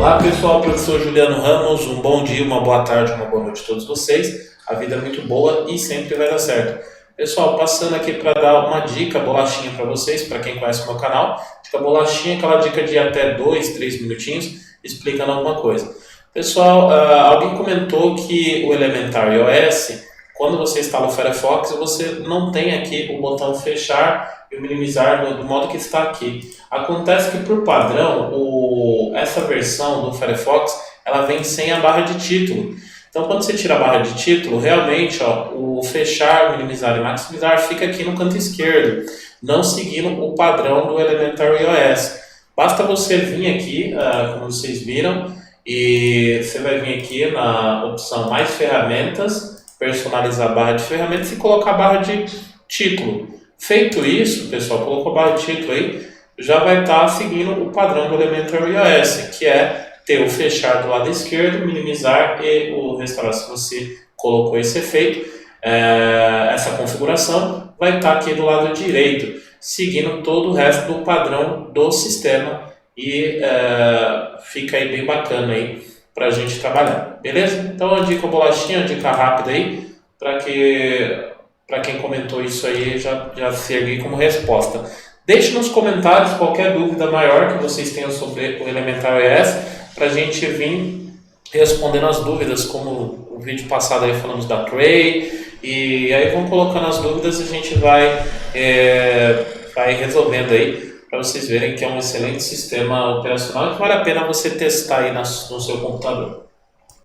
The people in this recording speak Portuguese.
Olá pessoal, professor Juliano Ramos, um bom dia, uma boa tarde, uma boa noite a todos vocês. A vida é muito boa e sempre vai dar certo. Pessoal, passando aqui para dar uma dica, bolachinha para vocês, para quem conhece o meu canal. Dica bolachinha, aquela dica de até 2, 3 minutinhos, explicando alguma coisa. Pessoal, alguém comentou que o elementar iOS, quando você instala o Firefox, você não tem aqui o botão fechar e minimizar do modo que está aqui. Acontece que, por padrão, essa versão do Firefox ela vem sem a barra de título. Então, quando você tira a barra de título, realmente o fechar, minimizar e maximizar fica aqui no canto esquerdo, não seguindo o padrão do elementar iOS. Basta você vir aqui, como vocês viram, e você vai vir aqui na opção Mais Ferramentas, personalizar a barra de ferramentas e colocar a barra de título. Feito isso, pessoal, colocou a barra de título aí, já vai estar seguindo o padrão do elementar iOS, que é ter o fechar do lado esquerdo, minimizar e o restaurar. Se você colocou esse efeito, essa configuração vai estar aqui do lado direito, seguindo todo o resto do padrão do sistema e fica aí bem bacana aí para a gente trabalhar, beleza? Então a dica bolachinha, a dica rápida aí, para quem comentou isso aí já servir como resposta. Deixe nos comentários qualquer dúvida maior que vocês tenham sobre o elementar iOS, para a gente vir respondendo as dúvidas, como o vídeo passado aí falamos da Tray, e aí vão colocando as dúvidas e a gente vai resolvendo aí, para vocês verem que é um excelente sistema operacional que vale a pena você testar aí no seu computador.